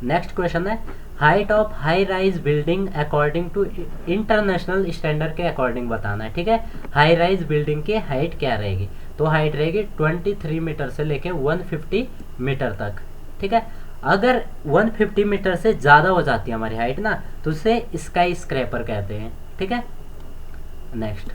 Next question है height of high rise building according to international standard के अकॉर्डिंग बताना है, ठीक है। हाई राइज बिल्डिंग की हाइट क्या रहेगी, तो हाइट रहेगी 23 मीटर से लेके 150 मीटर तक, ठीक है। अगर 150 मीटर से ज़्यादा हो जाती है हमारी हाइट ना, तो उसे स्काई स्क्रैपर कहते हैं, ठीक है। Next,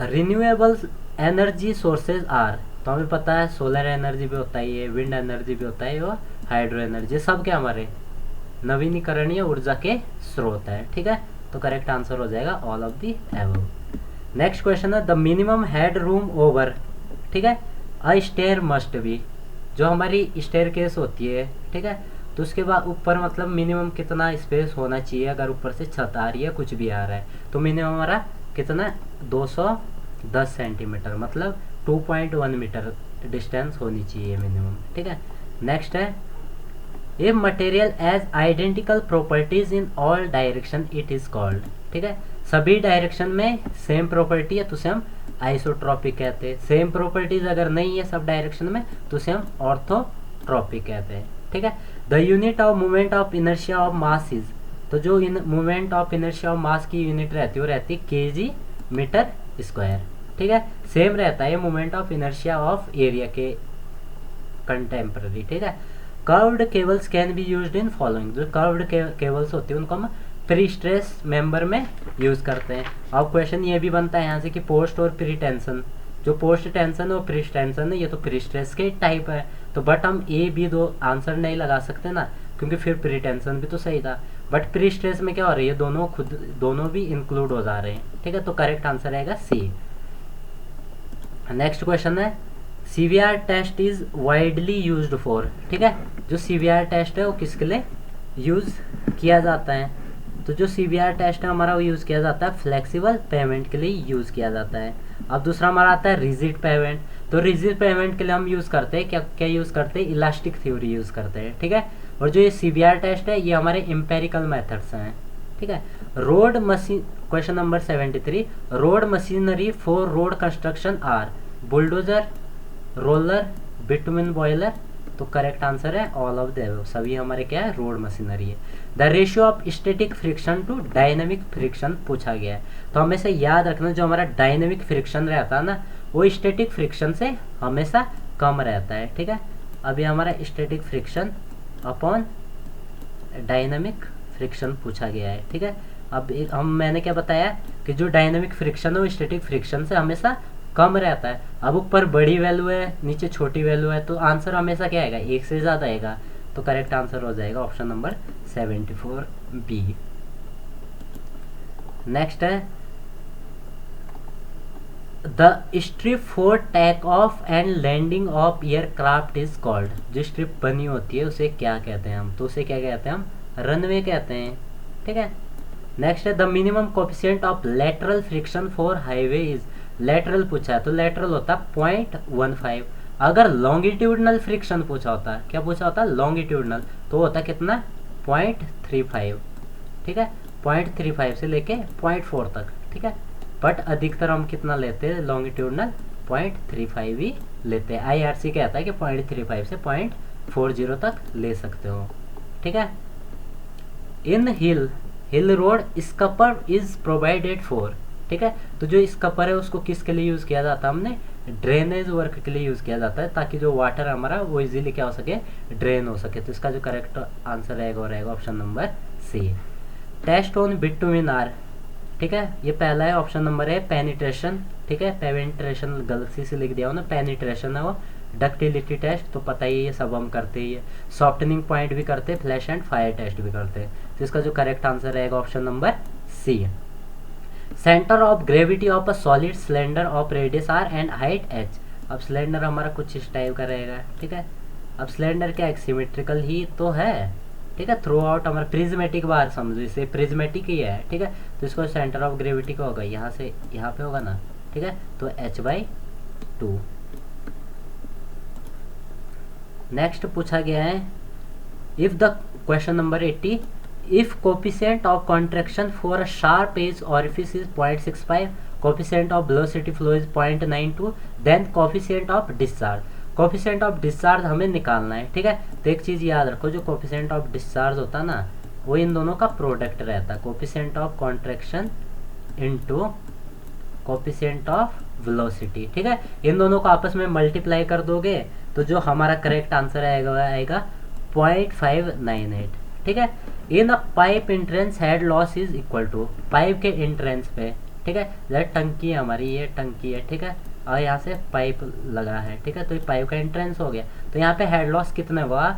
renewable energy sources are, तो हमें पता है सोलर एनर्जी भी होता है, ये विंड एनर्जी भी होता है और हाइड्रो एनर्जी, सब क्या हमारे नवीनीकरणीय ऊर्जा के स्रोत है, ठीक है। तो करेक्ट आंसर हो जाएगा all of the above. Next question है the minimum head room over, ठीक है, अ स्टेयर मस्ट बी, जो हमारी स्टेयर केस होती है, ठीक है। तो उसके बाद ऊपर मतलब मिनिमम कितना स्पेस होना चाहिए, अगर ऊपर से छत आ रही है कुछ भी आ रहा है, तो मिनिमम हमारा कितना 210 सेंटीमीटर मतलब 2.1 मीटर डिस्टेंस होनी चाहिए मिनिमम, ठीक है। नेक्स्ट है a material has identical properties in all direction it is called, ठीक है। सभी डायरेक्शन में सेम प्रॉपर्टी है तो उसे हम आइसोट्रॉपिक कहते हैं। सेम प्रॉपर्टीज अगर नहीं है सब डायरेक्शन में तो उसे हम ऑर्थोट्रॉपिक कहते हैं, ठीक है। The unit of movement of inertia of mass is, तो जो movement of inertia of mass की यूनिट रहती है वो रहती है केजी मीटर स्क्वायर, ठीक है। सेम रहता है movement of inertia of area के कंटेम्पररी, ठीक है। Curved cables can be used in following, जो कर्व्ड केबल्स होती है उनको हम प्री स्ट्रेस मेंबर में यूज करते हैं। अब क्वेश्चन ये भी बनता है यहाँ से कि पोस्ट और प्री टेंशन, जो पोस्ट टेंशन और प्री टेंशन है ये तो प्री स्ट्रेस के टाइप है, तो बट हम ए बी दो आंसर नहीं लगा सकते ना, क्योंकि फिर प्री टेंशन भी तो सही था, बट प्री स्ट्रेस में क्या हो रही है, दोनों भी इंक्लूड हो जा रहे हैं, ठीक है। तो करेक्ट आंसर रहेगा सी। नेक्स्ट क्वेश्चन है CVR test is widely used for, ठीक है। जो सीवीआर टेस्ट है वो किसके लिए यूज किया जाता है, तो जो सीवीआर टेस्ट है हमारा वो यूज किया जाता है फ्लेक्सिबल पेमेंट के लिए यूज किया जाता है। अब दूसरा हमारा आता है रिजिड पेमेंट, तो रिजिड पेमेंट के लिए हम यूज करते हैं क्या यूज करते हैं, इलास्टिक थ्योरी यूज करते हैं, ठीक है। और जो ये सीवीआर टेस्ट है ये हमारे एम्पेरिकल मेथड्स हैं, ठीक है। Road machine, question number 73, road machinery for road construction are bulldozer, roller, bitumen boiler, तो करेक्ट आंसर है ऑल ऑफ द सभी हमारे क्या है रोड मशीनरी है। The ratio of static friction to dynamic friction पूछा गया है, तो हमेशा याद रखना जो हमारा डायनेमिक फ्रिक्शन रहता है ना वो स्टैटिक फ्रिक्शन से हमेशा कम रहता है, ठीक है। अभी हमारा static friction upon dynamic friction पूछा गया है, ठीक है। अब मैंने क्या बताया कि जो डायनेमिक फ्रिक्शन है वो स्टैटिक फ्रिक्शन से हमेशा कम रहता है। अब ऊपर बड़ी वैल्यू है नीचे छोटी वैल्यू है तो आंसर हमेशा क्या आएगा, एक से ज़्यादा आएगा, तो करेक्ट आंसर हो जाएगा ऑप्शन नंबर 74 बी। नेक्स्ट है the strip for take off and landing of aircraft is called, जो स्ट्रिप बनी होती है उसे क्या कहते हैं हम, तो उसे क्या कहते हैं हम रनवे कहते हैं, ठीक है। नेक्स्ट है the minimum coefficient of lateral friction for highway is, lateral पूछा है तो लेटरल होता है 0.15। अगर लॉन्गिट्यूडनल फ्रिक्शन पूछा होता, क्या पूछा होता लॉन्गिट्यूडनल, तो होता कितना 0.35। ठीक है, 0.35 से लेके 0.4 तक। ठीक है, बट अधिकतर हम कितना लेते हैं लॉन्गिट्यूडनल 0.35 ही लेते हैं। IRC कहता है कि 0.35 से 0.40 तक ले सकते हो। ठीक है, इन हिल रोड स्कपर इज प्रोवाइडेड फॉर। ठीक है, तो जो स्कपर है उसको किसके लिए यूज़ किया जाता है, हमने ड्रेनेज वर्क के लिए यूज़ किया जाता है, ताकि जो वाटर हमारा वो इजीली क्या हो सके, ड्रेन हो सके। तो इसका जो करेक्ट आंसर रहेगा वो रहेगा option number C, test on bitumen are. ठीक है, ये पहला है, ऑप्शन नंबर है पेनिट्रेशन। ठीक है, पेनिट्रेशन गलती से लिख दिया हो ना, पेनिट्रेशन है वो। डक्टिलिटी टेस्ट तो पता ही है, ये सब हम करते ही है। सॉफ्टनिंग पॉइंट भी करते हैं, फ्लैश एंड फायर टेस्ट भी करते हैं। तो इसका जो करेक्ट आंसर रहेगा option number C. Centre of gravity of a solid cylinder of radius R and height H. अब सिलेंडर हमारा कुछ इस टाइप का रहेगा। ठीक है, अब सिलेंडर क्या एक सिमेट्रिकल ही तो है। ठीक है, थ्रू आउट हमारा प्रिज्मेटिक बार समझो, इसे प्रिज्मेटिक ही है। ठीक है, तो इसको सेंटर ऑफ ग्रेविटी का होगा यहाँ से यहाँ पे होगा ना। ठीक है, तो h/2। नेक्स्ट पूछा गया है, if the question number 80, if coefficient of contraction for a sharp edge orifice is 0.65, coefficient of velocity flow is 0.92, then coefficient of discharge। coefficient of discharge हमें निकालना है। ठीक है, तो एक चीज़ याद रखो, जो coefficient of discharge होता है ना, वो इन दोनों का प्रोडक्ट रहता है, coefficient of contraction into coefficient of velocity। ठीक है, इन दोनों को आपस में मल्टीप्लाई कर दोगे तो जो हमारा करेक्ट आंसर आएगा 0.598। ठीक है, in a pipe entrance head loss is equal to, pipe के एंट्रेंस पे। ठीक है, जैसे टंकी है हमारी, ये टंकी है। ठीक है, और यहाँ से पाइप लगा है। ठीक है, तो ये पाइप का एंट्रेंस हो गया, तो यहाँ पे हेड लॉस कितना हुआ,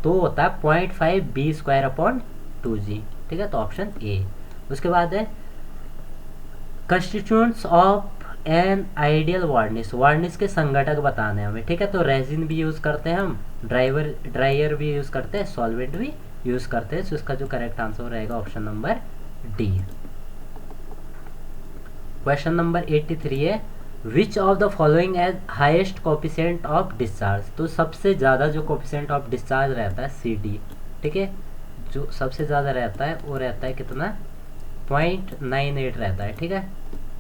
तो होता है 0.5 B²/2G। ठीक है, तो ऑप्शन ए। उसके बाद है constituents of an ideal varnish, varnish के संघटक बताने हमें। ठीक है, तो रेजिन भी यूज़ करते हैं हम, ड्रायर भी यूज़ करते हैं, सॉल्वेंट भी यूज़ करते हैं। तो इसका जो करेक्ट आंसर रहेगा option number D. Question number 83 है, which of the following has highest coefficient of discharge. तो सबसे ज़्यादा जो कोफिशिएंट ऑफ डिस्चार्ज रहता है CD। ठीक है, जो सबसे ज़्यादा रहता है वो रहता है कितना 0.98 रहता है। ठीक है,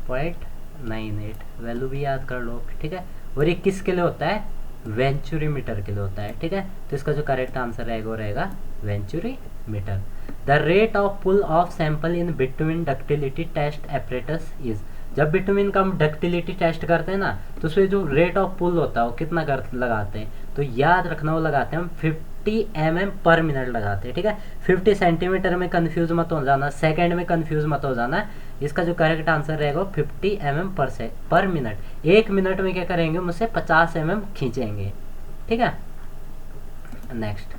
0.98 वैल्यू भी याद कर लो। ठीक है, और ये किसके लिए होता है, वेंचुरीमीटर के लिए होता है। ठीक है, तो इसका जो करेक्ट आंसर रहेगा वो रहेगा venturimeter. The rate of pull of sample in bitumen ductility test apparatus is. जब बिटुमिन का हम डक्टिलिटी टेस्ट करते हैं ना, तो उसमें जो रेट ऑफ पुल होता है वो कितना लगाते हैं, तो याद रखना वो लगाते हैं हम 50 mm/मिनट लगाते हैं। ठीक है, 50 सेंटीमीटर में कंफ्यूज मत हो जाना, सेकंड में कंफ्यूज मत हो जाना। इसका जो करेक्ट आंसर रहेगा 50 mm/मिनट। 1 मिनट में क्या करेंगे, मुझसे 50 mm खींचेंगे। ठीक है, नेक्स्ट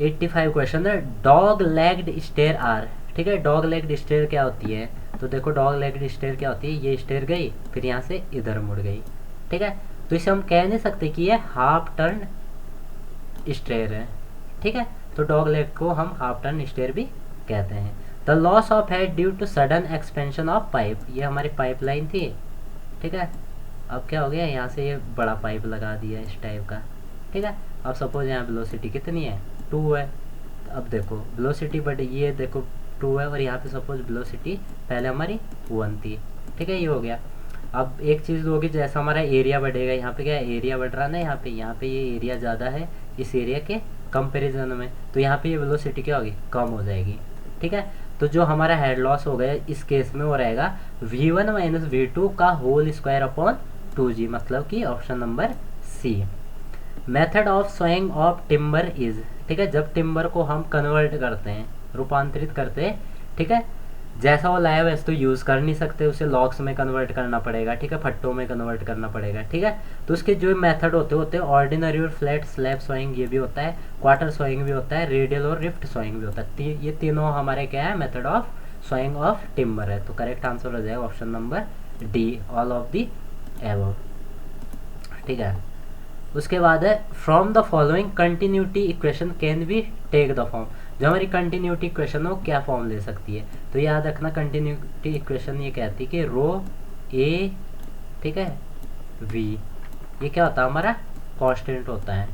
85 क्वेश्चन है, डॉग लेग्ड स्टेयर आर। ठीक है, डॉग लेग्ड स्टेयर क्या होती है, तो देखो डॉग लेग्ड स्टेयर क्या होती है, ये स्टेयर गई फिर यहाँ से इधर मुड़ गई। ठीक है, तो इसे हम कह नहीं सकते कि ये हाफ टर्न स्टेयर है। ठीक है, तो डॉग लेग को हम हाफ टर्न स्टेयर भी कहते हैं। The loss of head due to sudden expansion of pipe, ये हमारी पाइपलाइन थी। ठीक है, अब क्या हो गया, यहाँ से ये बड़ा पाइप लगा दिया इस टाइप का। ठीक है, अब सपोज यहाँ वेलोसिटी कितनी है 2 है, अब देखो वेलोसिटी बट ये देखो 2 है, और यहाँ पे सपोज वेलोसिटी पहले हमारी 1 थी। ठीक है, ये हो गया। अब एक चीज़ होगी, जैसा हमारा एरिया बढ़ेगा, यहाँ पे क्या है एरिया बढ़ रहा ना, यहाँ पे ये एरिया ज़्यादा है इस एरिया के कंपैरिजन में, तो यहाँ पे ये वेलोसिटी क्या होगी, कम हो जाएगी। ठीक है, तो जो हमारा हेड लॉस हो गया इस केस में वो रहेगा V1 - V2 का होल स्क्वायर अपॉन 2G, मतलब कि option number C. Method of sawing of timber is. ठीक है, जब टिम्बर को हम कन्वर्ट करते हैं, रूपांतरित करते हैं। ठीक है, जैसा वो लाया वैसे तो यूज़ कर नहीं सकते, उसे लॉक्स में कन्वर्ट करना पड़ेगा। ठीक है, फट्टों में कन्वर्ट करना पड़ेगा। ठीक है, तो उसके जो मेथड होते हैं ऑर्डिनरी और फ्लैट स्लैब सोइंग ये भी होता है, क्वार्टर सोइंग भी होता है, रेडियल और रिफ्ट सोइंग भी होता है। ये तीनों हमारे क्या है, method of sawing of timber है। तो करेक्ट आंसर हो जाएगा option number D, all of the above. ठीक है, उसके बाद है from the following continuity equation can be take the form. जो हमारी कंटिन्यूटी इक्वेशन है वो क्या फॉर्म ले सकती है, तो याद रखना कंटिन्यूटी इक्वेशन ये कहती है कि रो ए, ठीक है, वी, ये क्या होता है हमारा कांस्टेंट होता है,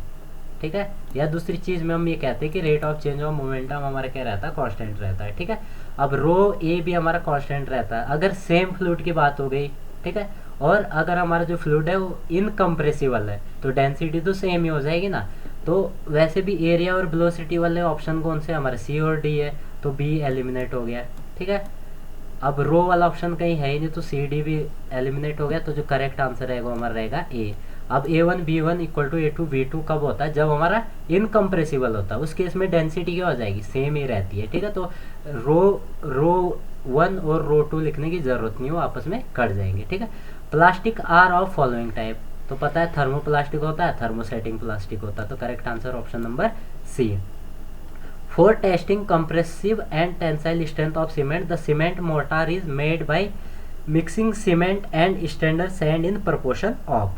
ठीक है। या दूसरी चीज़ में हम ये कहते हैं कि rate of change of momentum हमारा क्या रहता है, कांस्टेंट रहता है, ठीक है। अब रो ए भी हमारा कांस्टेंट रहता है अगर सेम फ्लूइड की बात हो गई, ठीक है। और अगर हमारा जो फ्लूइड है वो इनकम्प्रेसिबल है तो डेंसिटी तो सेम ही हो जाएगी ना। तो वैसे भी एरिया और वेलोसिटी वाले ऑप्शन कौन से हमारे, सी और डी है, तो बी एलिमिनेट हो गया, ठीक है। अब रो वाला ऑप्शन कहीं है ही नहीं तो सी डी भी एलिमिनेट हो गया, तो जो करेक्ट आंसर रहेगा वो हमारा रहेगा ए। अब A1 B1 equal to A2 B2 कब होता है, जब हमारा इनकम्प्रेसिबल होता है, उस केस में डेंसिटी क्या हो जाएगी, सेम ही रहती है, ठीक है। तो रो 1 और रो 2 लिखने की जरूरत नहीं, वो आपस में कट जाएंगे, ठीक है। Plastic are of following type, तो पता है थर्मोप्लास्टिक होता है, थर्मोसेटिंग प्लास्टिक होता है, तो correct answer option number C. For testing compressive and tensile strength of cement, the cement mortar is made by mixing cement and standard sand in proportion of।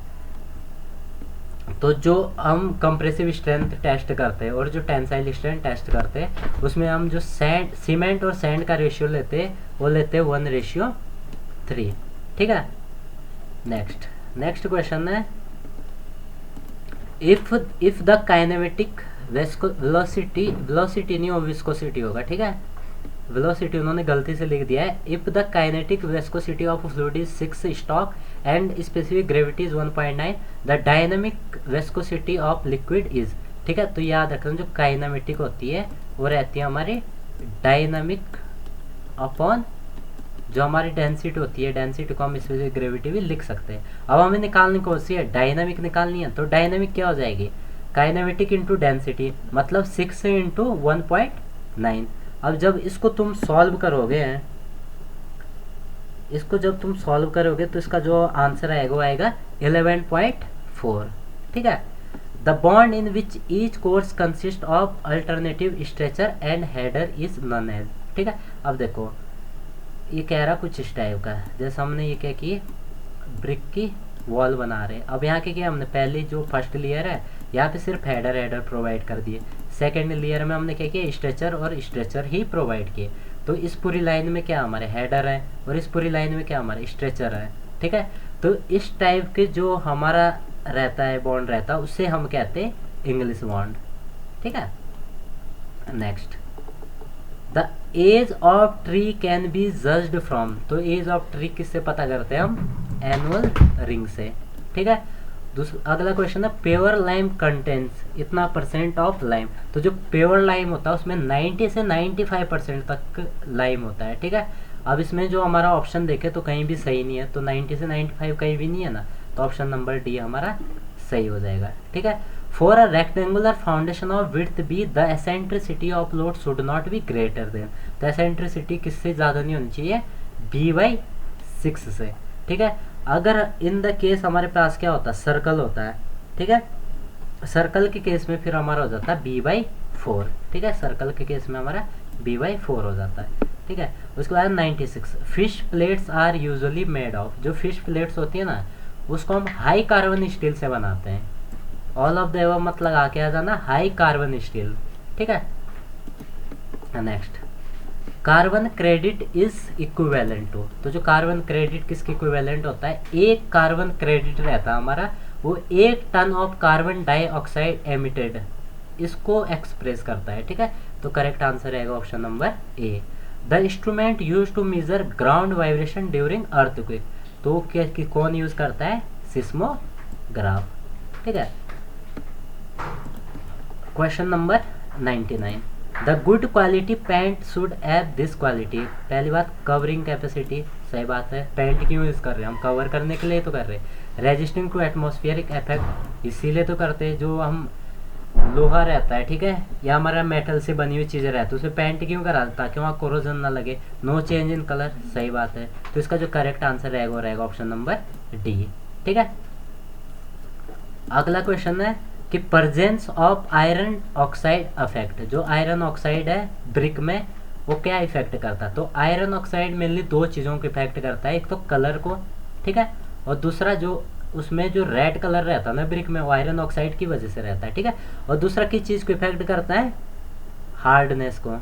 तो जो हम कंप्रेसिव स्ट्रेंथ टेस्ट करते हैं और जो टेंसाइल स्ट्रेंथ टेस्ट करते हैं उसमें हम जो सैंड, सीमेंट और सैंड का रेशियो लेते हैं वो लेते हैं 1:3, ठीक है। नेक्स्ट क्वेश्चन है, इफ द काइनेमेटिक वेलोसिटी नहीं हो, विस्कोसिटी होगा, ठीक है। वेलोसिटी उन्होंने गलती से लिख दिया है। If the kinetic viscosity of fluid is 6 stock and specific gravity is 1.9, the dynamic viscosity of liquid is, ठीक है। तो याद रखना जो काइनेमेटिक होती है वो रहती है हमारी डायनामिक अपॉन जो हमारी डेंसिटी होती है, डेंसिटी को हम स्पेसिफिक ग्रेविटी भी लिख सकते हैं। अब हमें निकालने को है डायनामिक निकालनी है, तो डायनामिक क्या हो जाएगी, काइनेमेटिक इंटू डेंसिटी, मतलब 6 इंटू 1.9। अब जब इसको तुम सॉल्व करोगे, तो इसका जो आंसर आएगा वो आएगा 11.4, ठीक है। The bond in which each course consist of alternative stretcher and header is known as, ठीक है। अब देखो ये कह रहा कुछ इस टाइप का, जैसे हमने ये क्या की ब्रिक की वॉल बना रहे हैं। अब यहाँ के क्या हमने पहले जो फर्स्ट लेयर है यहाँ पे सिर्फ हेडर प्रोवाइड कर दिए, सेकेंड लेयर में हमने क्या किया स्ट्रेचर और स्ट्रेचर ही प्रोवाइड किए। तो इस पूरी लाइन में क्या हमारे हेडर है और इस पूरी लाइन में क्या हमारे स्ट्रेचर है, ठीक है। तो इस टाइप के जो हमारा रहता है बॉन्ड रहता है उससे हम कहते हैं इंग्लिश बॉन्ड, ठीक है। Next, the age of tree can be judged from, तो एज ऑफ ट्री किससे पता करते हैं हम, एनुअल रिंग से, ठीक है। अगला क्वेश्चन है प्योर लाइम कंटेंट्स इतना % ऑफ लाइम, तो जो प्योर लाइम होता है उसमें 90 से 95% तक लाइम होता है, ठीक है। अब इसमें जो हमारा ऑप्शन देखे तो कहीं भी सही नहीं है, तो 90 से 95 कहीं भी नहीं है ना, तो ऑप्शन नंबर डी हमारा सही हो जाएगा, ठीक है। For a rectangular foundation of width be the eccentricity of load should not be greater than, तो एसेंट्रिसिटी किससे ज़्यादा नहीं होनी चाहिए, b/6 से, ठीक है। अगर इन द केस हमारे पास क्या होता है सर्कल होता है, ठीक है, सर्कल के केस में फिर हमारा हो जाता है b/4, ठीक है। सर्कल के केस में हमारा b/4 हो जाता है, ठीक है। उसके बाद 96 fish plates are usually made of, जो फिश प्लेट्स होती है ना उसको हम हाई कार्बन स्टील से बनाते हैं। ऑल ऑफ द एबव मत लगा के आ जाना, हाई कार्बन स्टील, ठीक है। Next, carbon credit is equivalent to, तो जो कार्बन क्रेडिट किसके इक्विवेलेंट होता है, एक कार्बन क्रेडिट रहता है हमारा वो 1 ton of carbon dioxide emitted, इसको एक्सप्रेस करता है, ठीक है। तो करेक्ट आंसर रहेगा option number A. The instrument use to measure ground vibration during earthquake, तो क्या कौन यूज करता है, सिस्मोग्राफ, ठीक है। Question number 99, the good quality paint should have this quality, पहली बात कवरिंग कैपेसिटी, सही बात है, पेंट क्यों यूज कर रहे हैं हम, कवर करने के लिए तो कर रहे हैं। रेजिस्टिंग टू एटमॉस्फेरिक इफेक्ट, इसीलिए तो करते हैं, जो हम लोहा रहता है, ठीक है, या हमारा मेटल से बनी हुई चीज़ें रहती है उसे पेंट क्यों करा, ताकि वहाँ कोरोजन ना लगे, नो चेंज इन कलर, सही बात है। तो इसका जो करेक्ट आंसर रहेगा वो रहेगा ऑप्शन नंबर डी, ठीक है। अगला क्वेश्चन है कि presence of iron oxide affect, जो आयरन ऑक्साइड है ब्रिक में वो क्या इफेक्ट करता है, तो आयरन ऑक्साइड मेनली 2 चीज़ों को इफेक्ट करता है, एक तो कलर को, ठीक है, और दूसरा जो उसमें जो रेड कलर रहता है ना ब्रिक में वो आयरन ऑक्साइड की वजह से रहता है, ठीक है। और दूसरा किस चीज़ को इफेक्ट करता है, हार्डनेस को,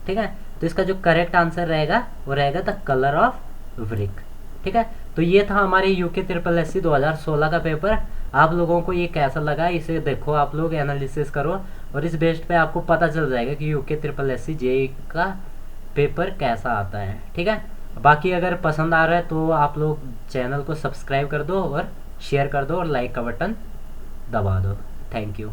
ठीक है। तो इसका जो करेक्ट आंसर रहेगा वो रहेगा द कलर ऑफ ब्रिक, ठीक है। तो ये था हमारे यूके ट्रिपल एस सी 2016 का पेपर। आप लोगों को ये कैसा लगा इसे देखो, आप लोग एनालिसिस करो और इस बेस्ड पे आपको पता चल जाएगा कि UK triple S C JE का पेपर कैसा आता है। ठीक है, बाकी अगर पसंद आ रहा है तो आप लोग चैनल को सब्सक्राइब कर दो और शेयर कर दो और लाइक का बटन दबा दो। Thank you.